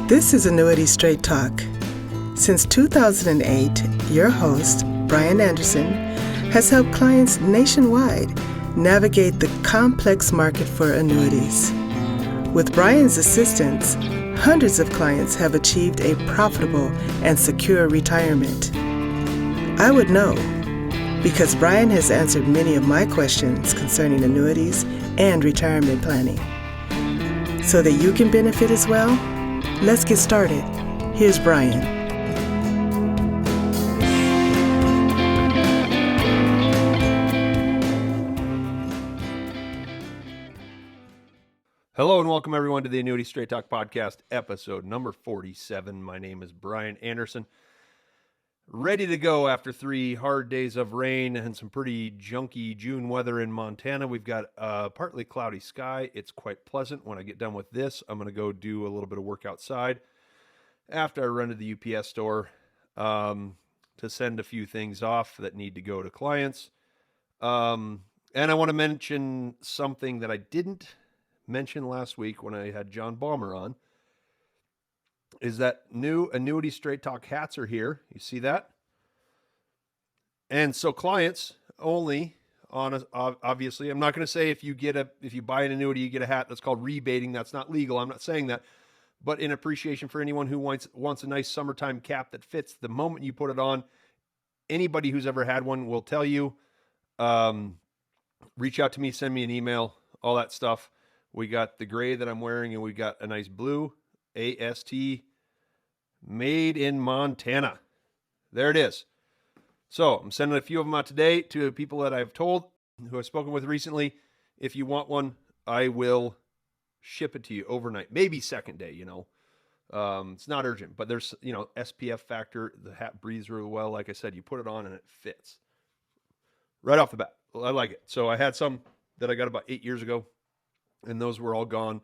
This is Annuity Straight Talk. Since 2008, your host, Brian Anderson, has helped clients nationwide navigate the complex market for annuities. With Brian's assistance, hundreds of clients have achieved a profitable and secure retirement. I would know, because Brian has answered many of my questions concerning annuities and retirement planning. So that you can benefit as well, let's get started. Here's Brian. Hello and welcome everyone to the Annuity Straight Talk Podcast, episode number 47. My name is Brian Anderson. Ready to go after 3 hard days of rain and some pretty junky June weather in Montana. We've got a partly cloudy sky. It's quite pleasant. When I get done with this, I'm going to go do a little bit of work outside after I run to the UPS store to send a few things off that need to go to clients. And I want to mention something that I didn't mention last week when I had John Balmer on, is that new Annuity Straight Talk hats are here. You see that? And so clients only, obviously, I'm not going to say if you buy an annuity, you get a hat. That's called rebating. That's not legal. I'm not saying that. But in appreciation for anyone who wants a nice summertime cap that fits the moment you put it on, anybody who's ever had one will tell you, reach out to me, send me an email, all that stuff. We got the gray that I'm wearing, and we got a nice blue AST made in Montana. There it is. So I'm sending a few of them out today to people that I've told, who I've spoken with recently. If you want one, I will ship it to you overnight, maybe second day, It's not urgent, but there's, SPF factor. The hat breathes really well. Like I said, you put it on and it fits right off the bat. Well, I like it. So I had some that I got about 8 years ago, and those were all gone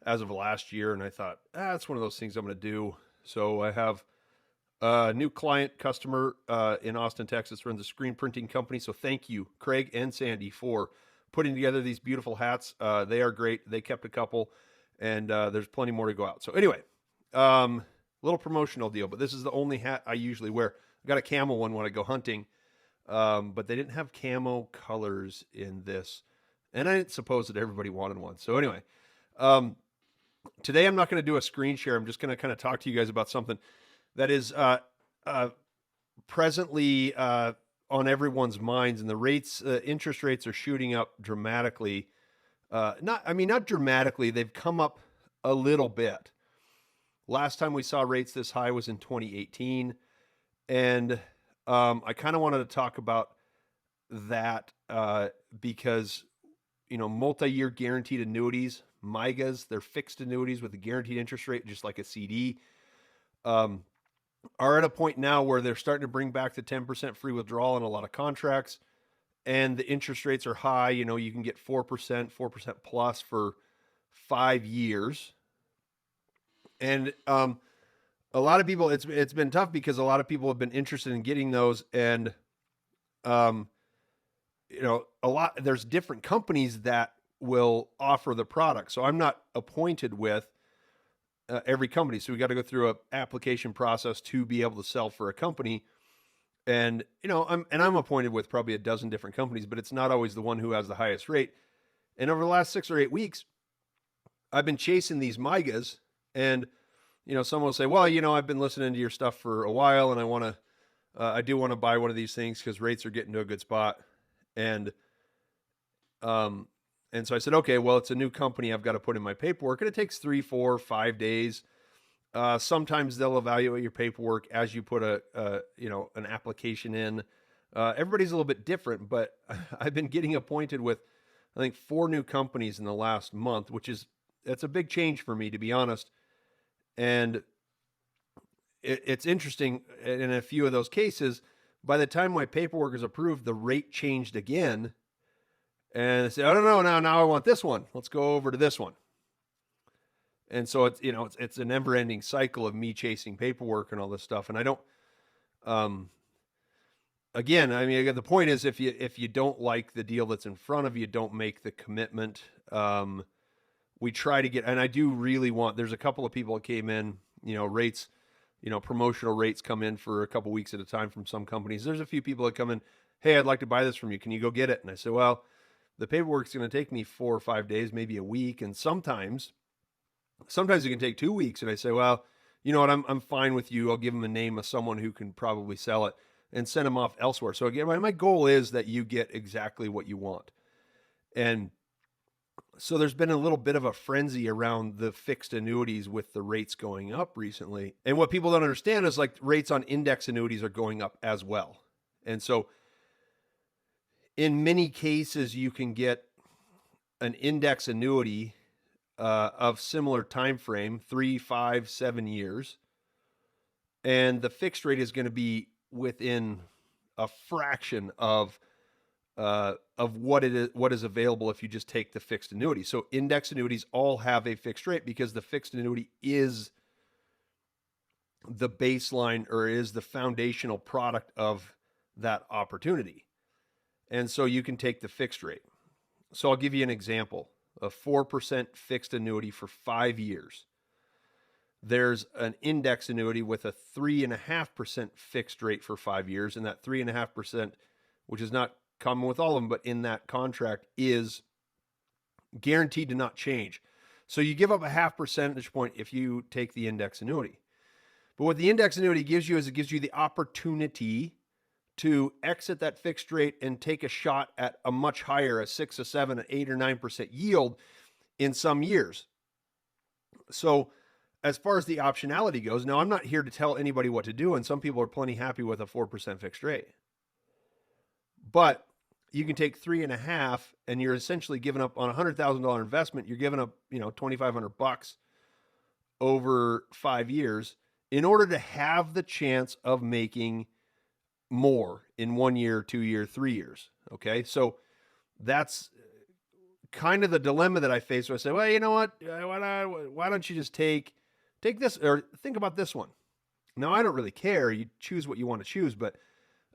as of last year. And I thought, that's one of those things I'm going to do. So I have a new customer in Austin, Texas, runs a screen printing company. So thank you, Craig and Sandy, for putting together these beautiful hats. They are great. They kept a couple, and there's plenty more to go out. So anyway, little promotional deal, but this is the only hat I usually wear. I got a camo one when I go hunting, but they didn't have camo colors in this, and I didn't suppose that everybody wanted one. So anyway, today I'm not going to do a screen share. I'm just going to kind of talk to you guys about something that is presently on everyone's minds, and the rates, interest rates are shooting up dramatically. Not dramatically. They've come up a little bit. Last time we saw rates this high was in 2018. And I kind of wanted to talk about that because, multi-year guaranteed annuities, MIGAs, they're fixed annuities with a guaranteed interest rate, just like a CD, are at a point now where they're starting to bring back the 10% free withdrawal in a lot of contracts, and the interest rates are high. You can get 4% plus for 5 years. And a lot of people, it's been tough because a lot of people have been interested in getting those, and there's different companies that will offer the product. So I'm not appointed with every company. So we got to go through a application process to be able to sell for a company. And, I'm appointed with probably a dozen different companies, but it's not always the one who has the highest rate. And over the last 6 or 8 weeks, I've been chasing these MIGAs, and, someone will say, well, I've been listening to your stuff for a while, and I do want to buy one of these things because rates are getting to a good spot. And so I said, okay, well, it's a new company. I've got to put in my paperwork, and it takes 3, 4, 5 days. Sometimes they'll evaluate your paperwork as you put an application in. Everybody's a little bit different, but I've been getting appointed with, I think, 4 new companies in the last month, that's a big change for me, to be honest. And it's interesting. In a few of those cases, by the time my paperwork is approved, the rate changed again. And I said, I don't know, now I want this one. Let's go over to this one. And so it's a never ending cycle of me chasing paperwork and all this stuff. And I don't, the point is, if you don't like the deal that's in front of you, don't make the commitment. We try to get, and I do really want, there's a couple of people that came in Rates, promotional rates come in for a couple weeks at a time from some companies. There's a few people that come in, hey, I'd like to buy this from you. Can you go get it? And I say, well, the paperwork's going to take me 4 or 5 days, maybe a week. And sometimes it can take 2 weeks. And I say, well, you know what? I'm fine with you. I'll give them a name of someone who can probably sell it and send them off elsewhere. So again, my goal is that you get exactly what you want. And so there's been a little bit of a frenzy around the fixed annuities with the rates going up recently. And what people don't understand is like rates on index annuities are going up as well. And so in many cases, you can get an index annuity of similar time frame, 3, 5, 7 years. And the fixed rate is going to be within a fraction of what is available if you just take the fixed annuity. So index annuities all have a fixed rate because the fixed annuity is the baseline or is the foundational product of that opportunity. And so you can take the fixed rate. So I'll give you an example. A 4% fixed annuity for 5 years. There's an index annuity with a 3.5% fixed rate for 5 years, and that 3.5%, which is not common with all of them, but in that contract is guaranteed to not change. So you give up a 0.5 percentage point if you take the index annuity. But what the index annuity gives you is it gives you the opportunity to exit that fixed rate and take a shot at a much higher, a 6, a 7, an 8, or 9% yield in some years. So as far as the optionality goes, now I'm not here to tell anybody what to do, and some people are plenty happy with a 4% fixed rate. But you can take 3.5, and you're essentially giving up on a $100,000 investment. You're giving up, $2,500 over 5 years in order to have the chance of making more in 1 year, 2 year, 3 years. Okay, so that's kind of the dilemma that I face. So I say, well, you know what? Why don't you just take this, or think about this one? Now I don't really care. You choose what you want to choose, but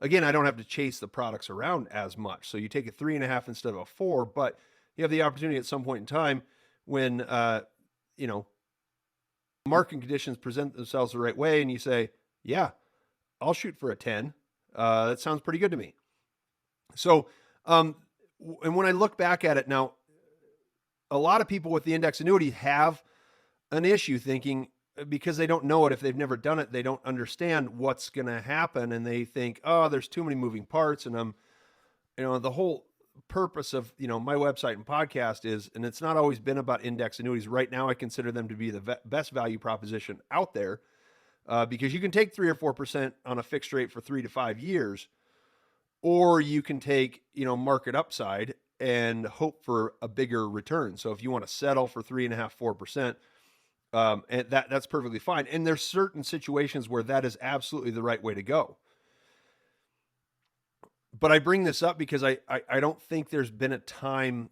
again, I don't have to chase the products around as much. So you take a 3.5 instead of a 4, but you have the opportunity at some point in time when, market conditions present themselves the right way, and you say, yeah, I'll shoot for a 10. That sounds pretty good to me. So, and when I look back at it now, a lot of people with the index annuity have an issue thinking, because they don't know it, if they've never done it, they don't understand what's going to happen. And they think, oh, there's too many moving parts. And the whole purpose of, my website and podcast is, and it's not always been about index annuities. Right now, I consider them to be the best value proposition out there, because you can take 3 or 4% on a fixed rate for 3 to 5 years, or you can take, market upside and hope for a bigger return. So if you want to settle for 3.5, 4%, and that's perfectly fine. And there's certain situations where that is absolutely the right way to go. But I bring this up because I don't think there's been a time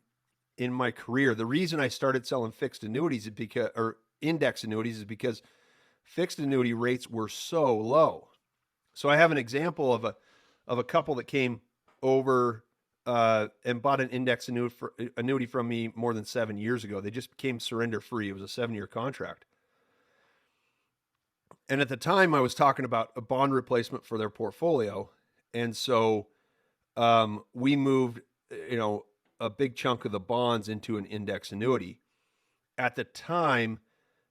in my career. The reason I started selling fixed annuities or index annuities is because fixed annuity rates were so low. So I have an example of a couple that came over and bought an index annuity from me more than 7 years ago. They just became surrender free. It was a 7-year contract. And at the time I was talking about a bond replacement for their portfolio. And so we moved, a big chunk of the bonds into an index annuity. At the time,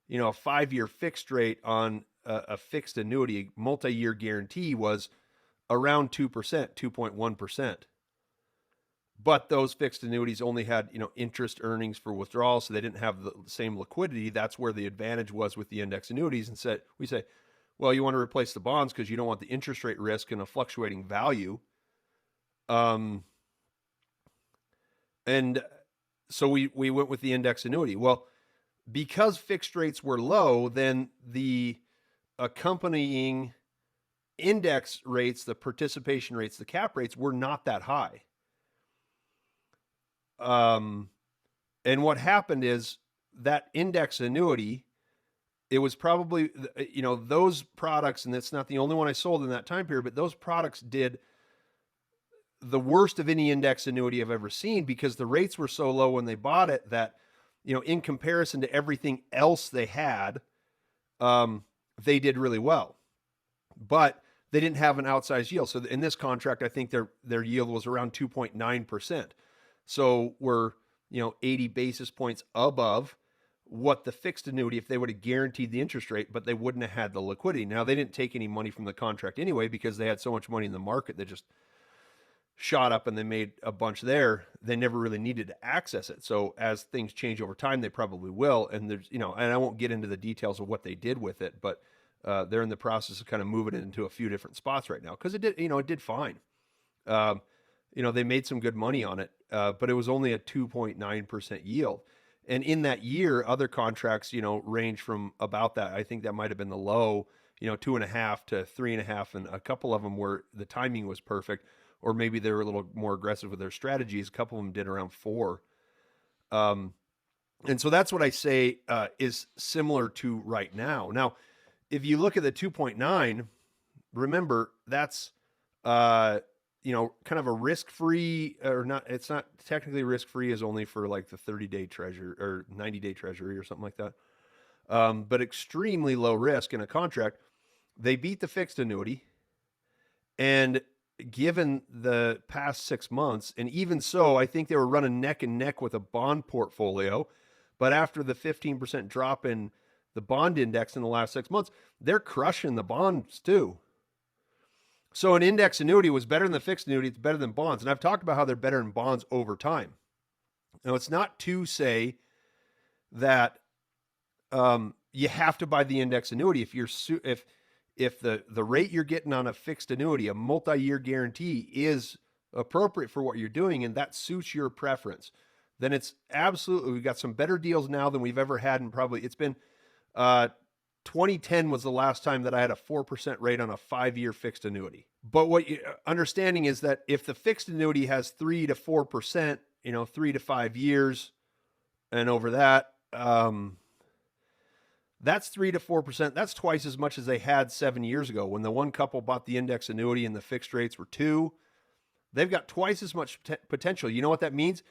a 5-year fixed rate on a fixed annuity, multi-year guarantee, was around 2%, 2.1%. But those fixed annuities only had, interest earnings for withdrawal, so they didn't have the same liquidity. That's where the advantage was with the index annuities. And we say, well, you want to replace the bonds because you don't want the interest rate risk and a fluctuating value. And so we went with the index annuity. Well, because fixed rates were low, then the accompanying index rates, the participation rates, the cap rates, were not that high. And what happened is that index annuity, it was probably, those products, and it's not the only one I sold in that time period, but those products did the worst of any index annuity I've ever seen, because the rates were so low when they bought it that, in comparison to everything else they had, they did really well, but they didn't have an outsized yield. So in this contract, I think their yield was around 2.9%. So we're 80 basis points above what the fixed annuity, if they would have guaranteed the interest rate, but they wouldn't have had the liquidity. Now they didn't take any money from the contract anyway because they had so much money in the market that just shot up and they made a bunch there. They never really needed to access it. So as things change over time, they probably will. And there's, and I won't get into the details of what they did with it, but they're in the process of kind of moving it into a few different spots right now because it did fine. They made some good money on it, but it was only a 2.9% yield. And in that year, other contracts, range from about that. I think that might have been the low, 2.5 to 3.5, and a couple of them where the timing was perfect, or maybe they were a little more aggressive with their strategies. A couple of them did around 4. And so that's what I say is similar to right now. Now, if you look at the 2.9, remember that's kind of a risk-free, or not. It's not technically risk-free, is only for like the 30-day treasury or 90-day treasury or something like that. But extremely low risk in a contract. They beat the fixed annuity, and given the past 6 months, and even so, I think they were running neck and neck with a bond portfolio. But after the 15% drop in the bond index in the last 6 months, they're crushing the bonds too. So an index annuity was better than the fixed annuity. It's better than bonds. And I've talked about how they're better than bonds over time. Now, it's not to say that you have to buy the index annuity. If the rate you're getting on a fixed annuity, a multi-year guarantee, is appropriate for what you're doing and that suits your preference, then it's absolutely, we've got some better deals now than we've ever had. And probably it's been 2010 was the last time that I had a 4% rate on a 5-year fixed annuity. But what you understanding is that if the fixed annuity has 3 to 4%, 3 to 5 years, and over that, that's 3 to 4%. That's twice as much as they had 7 years ago when the one couple bought the index annuity and the fixed rates were 2. They've got twice as much potential. You know what that means?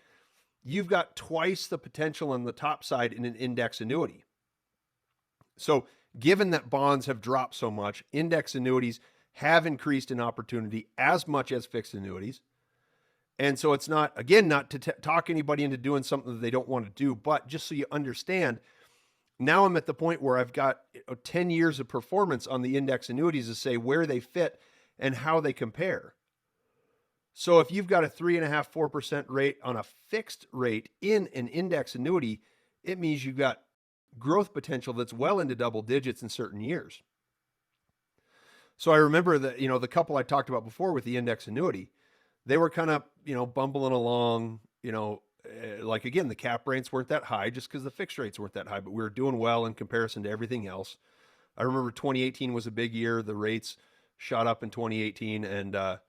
You've got twice the potential on the top side in an index annuity. So given that bonds have dropped so much, index annuities have increased in opportunity as much as fixed annuities. And so it's not, again, not to talk anybody into doing something that they don't want to do, but just so you understand, now I'm at the point where I've got 10 years of performance on the index annuities to say where they fit and how they compare. So if you've got a 3.5%, 4% rate on a fixed rate in an index annuity, it means you've got growth potential that's well into double digits in certain years. So I remember that, the couple I talked about before with the index annuity, they were kind of, bumbling along, like, again, the cap rates weren't that high just because the fixed rates weren't that high, but we were doing well in comparison to everything else. I remember 2018 was a big year. The rates shot up in 2018, and the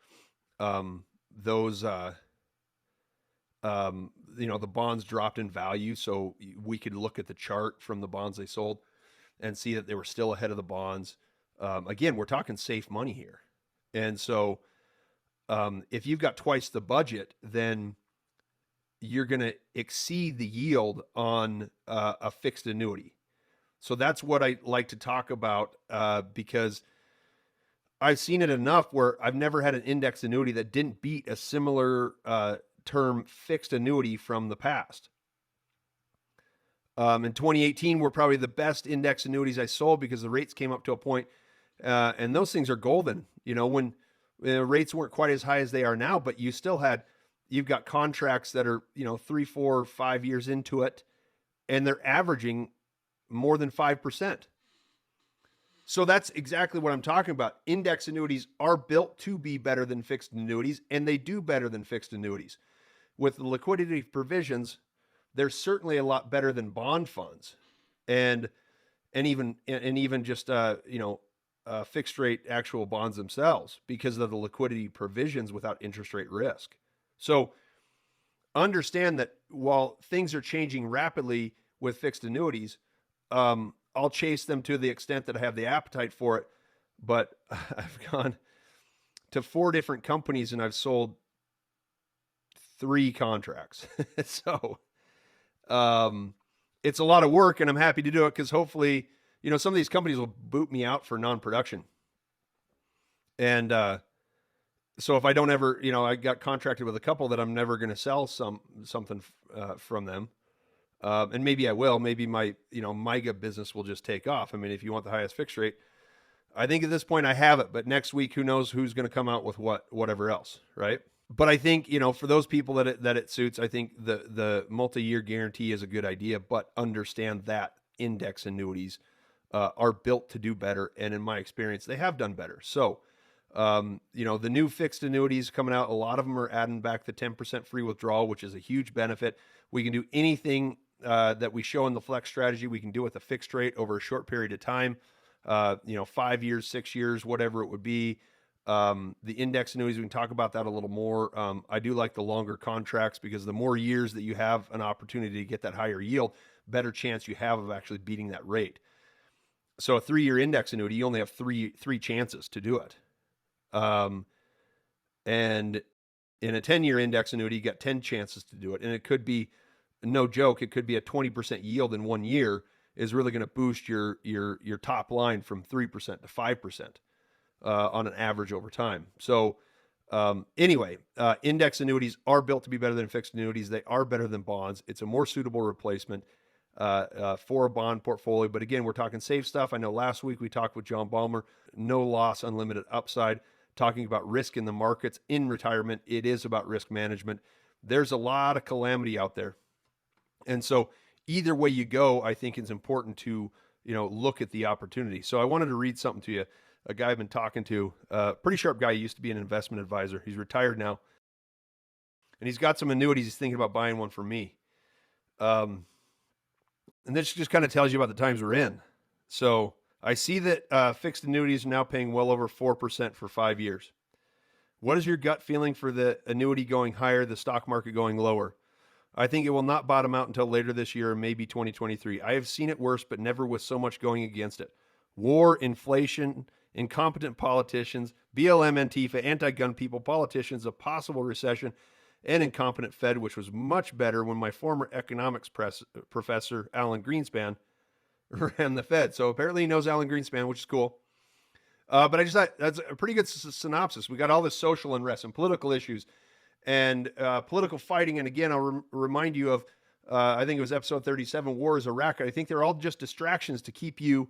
bonds dropped in value. So we could look at the chart from the bonds they sold and see that they were still ahead of the bonds. Again, we're talking safe money here. And so if you've got twice the budget, then you're going to exceed the yield on a fixed annuity. So that's what I like to talk about because I've seen it enough where I've never had an index annuity that didn't beat a similar term fixed annuity from the past. In 2018 were probably the best index annuities I sold because the rates came up to a point, and those things are golden. When rates weren't quite as high as they are now, but you've got contracts that are 3, 4, 5 years into it, and they're averaging more than 5%. So that's exactly what I'm talking about. Index annuities are built to be better than fixed annuities, and they do better than fixed annuities. With the liquidity provisions, they're certainly a lot better than bond funds, and even just fixed rate actual bonds themselves because of the liquidity provisions without interest rate risk. So understand that while things are changing rapidly with fixed annuities, I'll chase them to the extent that I have the appetite for it. But I've gone to 4 different companies and I've sold 3 contracts. So it's a lot of work, and I'm happy to do it because hopefully, some of these companies will boot me out for non-production. And so if I don't ever, I got contracted with a couple that I'm never going to sell something from them. And maybe I will. Maybe my, MIGA business will just take off. I mean, if you want the highest fixed rate, I think at this point I have it. But next week, who knows who's going to come out with whatever else, right? But I think, for those people that it suits, I think the multi-year guarantee is a good idea. But understand that index annuities are built to do better. And in my experience, they have done better. So, the new fixed annuities coming out, a lot of them are adding back the 10% free withdrawal, which is a huge benefit. We can do anything that we show in the flex strategy. We can do with a fixed rate over a short period of time, 5 years, 6 years, whatever it would be. The index annuities, we can talk about that a little more. I do like the longer contracts because the more years that you have an opportunity to get that higher yield, better chance you have of actually beating that rate. So a 3-year index annuity, you only have three chances to do it. And in a 10-year index annuity, you got 10 chances to do it. And it could be, no joke, it could be a 20% yield in 1 year is really going to boost your top line from 3% to 5% on an average over time. So anyway, index annuities are built to be better than fixed annuities. They are better than bonds. It's a more suitable replacement for a bond portfolio. But again, we're talking safe stuff. I know last week we talked with John Balmer, no loss, unlimited upside, talking about risk in the markets in retirement. It is about risk management. There's a lot of calamity out there. And so either way you go, I think it's important to, look at the opportunity. So I wanted to read something to you. A guy I've been talking to, a pretty sharp guy. He used to be an investment advisor. He's retired now. And he's got some annuities. He's thinking about buying one for me. And this just kind of tells you about the times we're in. So I see that fixed annuities are now paying well over 4% for 5 years. What is your gut feeling for the annuity going higher, the stock market going lower? I think it will not bottom out until later this year or maybe 2023. I have seen it worse, but never with so much going against it. War, inflation, incompetent politicians, BLM, Antifa, anti-gun people, politicians, a possible recession, and incompetent Fed, which was much better when my former economics professor, Alan Greenspan, ran the Fed. So apparently he knows Alan Greenspan, which is cool. But I just thought that's a pretty good synopsis. We got all this social unrest and political issues and political fighting. And again, I'll remind you of, I think it was episode 37, War is a Racket. I think they're all just distractions to keep you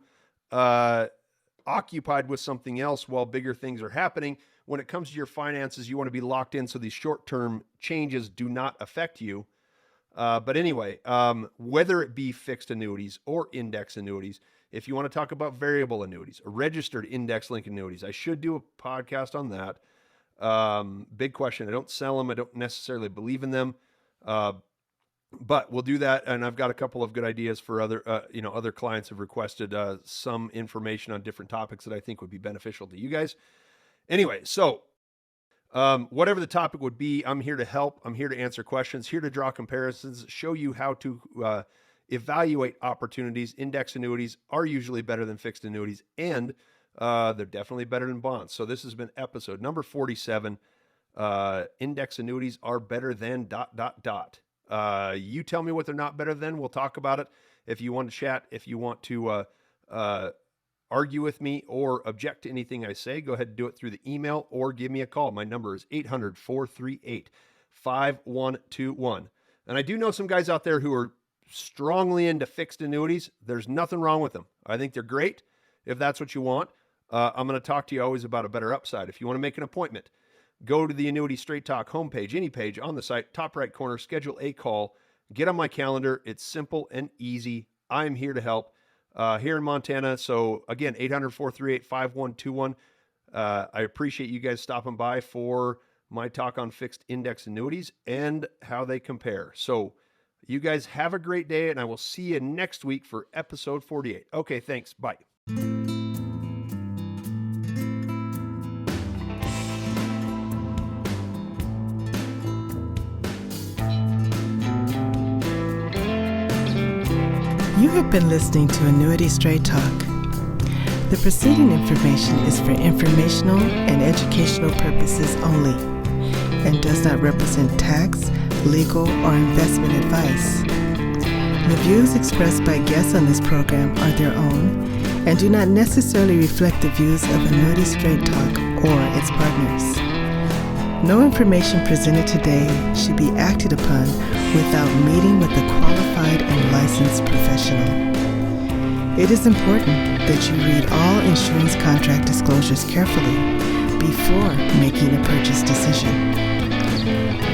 occupied with something else while bigger things are happening. When it comes to your finances, you want to be locked in so these short-term changes do not affect you. But anyway, whether it be fixed annuities or index annuities, if you want to talk about variable annuities, registered index-linked annuities, I should do a podcast on that. Big question. I don't sell them. I don't necessarily believe in them. But we'll do that. And I've got a couple of good ideas for other clients have requested some information on different topics that I think would be beneficial to you guys. Anyway, so whatever the topic would be, I'm here to help. I'm here to answer questions, here to draw comparisons, show you how to evaluate opportunities. Index annuities are usually better than fixed annuities, and they're definitely better than bonds. So this has been episode number 47. Index annuities are better than ... You tell me what they're not better than. We'll talk about it. If you want to chat, if you want to argue with me or object to anything I say, go ahead and do it through the email or give me a call. My number is 800-438-5121. And I do know some guys out there who are strongly into fixed annuities. There's nothing wrong with them. I think they're great if that's what you want. I'm going to talk to you always about a better upside. If you want to make an appointment, go to the Annuity Straight Talk homepage, any page on the site, top right corner, schedule a call, get on my calendar. It's simple and easy. I'm here to help here in Montana. So again, 800-438-5121. I appreciate you guys stopping by for my talk on fixed index annuities and how they compare. So you guys have a great day, and I will see you next week for episode 48. Okay, thanks. Bye. You have been listening to Annuity Straight Talk. The preceding information is for informational and educational purposes only and does not represent tax, legal, or investment advice. The views expressed by guests on this program are their own and do not necessarily reflect the views of Annuity Straight Talk or its partners. No information presented today should be acted upon without meeting with a qualified and licensed professional. It is important that you read all insurance contract disclosures carefully before making a purchase decision.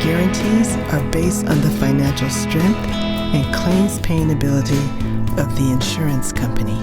Guarantees are based on the financial strength and claims paying ability of the insurance company.